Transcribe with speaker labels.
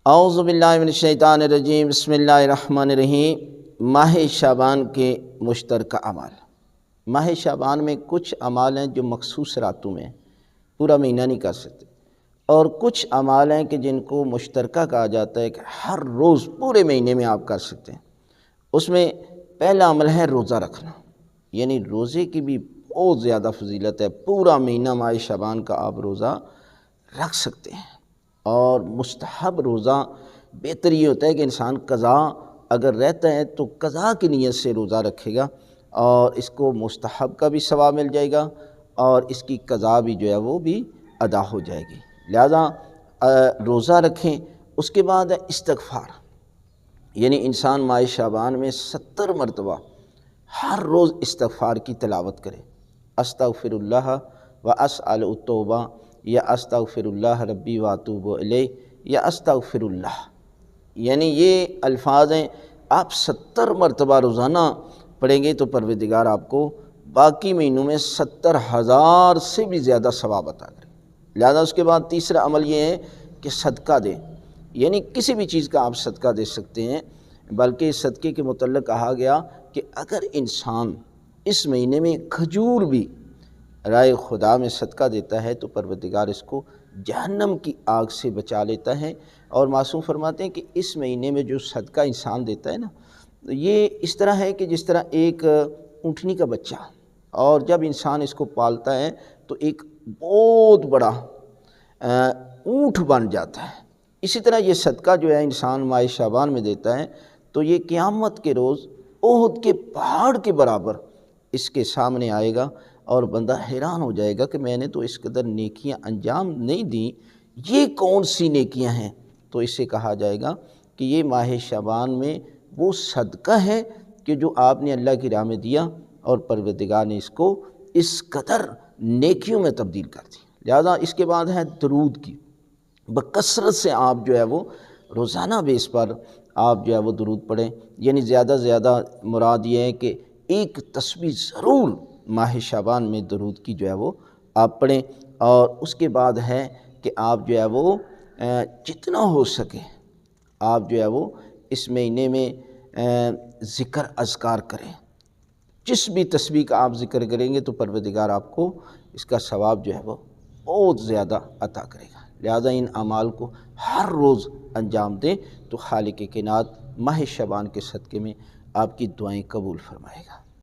Speaker 1: اعوذ باللہ من الشیطان الرجیم، بسم اللہ الرحمن الرحیم۔ ماہ شعبان کے مشترکہ اعمال۔ ماہ شعبان میں کچھ اعمال ہیں جو مخصوص راتوں میں پورا مہینہ نہیں کر سکتے، اور کچھ اعمال ہیں کہ جن کو مشترکہ کہا جاتا ہے کہ ہر روز پورے مہینے میں آپ کر سکتے ہیں۔ اس میں پہلا عمل ہے روزہ رکھنا، یعنی روزے کی بھی بہت زیادہ فضیلت ہے۔ پورا مہینہ ماہ شعبان کا آپ روزہ رکھ سکتے ہیں، اور مستحب روزہ بہتر یہ ہوتا ہے کہ انسان قضا اگر رہتا ہے تو قضا کی نیت سے روزہ رکھے گا، اور اس کو مستحب کا بھی ثواب مل جائے گا، اور اس کی قضا بھی جو ہے وہ بھی ادا ہو جائے گی۔ لہذا روزہ رکھیں۔ اس کے بعد ہے استغفار، یعنی انسان ماہ شعبان میں 70 مرتبہ ہر روز استغفار کی تلاوت کرے۔ استغفر اللہ و اسأل التوبہ، یا استغفر اللہ ربی واتوب الیہ، یا استغفر اللہ، یعنی یہ الفاظ ہیں آپ 70 مرتبہ روزانہ پڑھیں گے تو پروردگار آپ کو باقی مہینوں میں 70,000 سے بھی زیادہ ثواب عطا کرے۔ لہذا اس کے بعد تیسرا عمل یہ ہے کہ صدقہ دیں، یعنی کسی بھی چیز کا آپ صدقہ دے سکتے ہیں، بلکہ صدقے کے متعلق کہا گیا کہ اگر انسان اس مہینے میں کھجور بھی رائے خدا میں صدقہ دیتا ہے تو پروردگار اس کو جہنم کی آگ سے بچا لیتا ہے۔ اور معصوم فرماتے ہیں کہ اس مہینے میں جو صدقہ انسان دیتا ہے نا، یہ اس طرح ہے کہ جس طرح ایک اونٹنی کا بچہ، اور جب انسان اس کو پالتا ہے تو ایک بہت بڑا اونٹ بن جاتا ہے۔ اسی طرح یہ صدقہ جو ہے انسان ماہ شعبان میں دیتا ہے تو یہ قیامت کے روز احد کے پہاڑ کے برابر اس کے سامنے آئے گا، اور بندہ حیران ہو جائے گا کہ میں نے تو اس قدر نیکیاں انجام نہیں دیں، یہ کون سی نیکیاں ہیں؟ تو اس سے کہا جائے گا کہ یہ ماہ شعبان میں وہ صدقہ ہے کہ جو آپ نے اللہ کی راہ میں دیا، اور پروردگار نے اس کو اس قدر نیکیوں میں تبدیل کر دی۔ لہذا اس کے بعد ہے درود کی، بکثرت سے آپ جو ہے وہ روزانہ بیس پر آپ جو ہے وہ درود پڑھیں، یعنی زیادہ سے زیادہ مراد یہ ہے کہ ایک تسبیح ضرور ماہ شعبان میں درود کی جو ہے وہ آپ پڑھیں۔ اور اس کے بعد ہے کہ آپ جو ہے وہ جتنا ہو سکے آپ جو ہے وہ اس مہینے میں ذکر اذکار کریں۔ جس بھی تسبیح کا آپ ذکر کریں گے تو پروردگار آپ کو اس کا ثواب جو ہے وہ بہت زیادہ عطا کرے گا۔ لہذا ان اعمال کو ہر روز انجام دیں تو خالق کائنات ماہ شعبان کے صدقے میں آپ کی دعائیں قبول فرمائے گا۔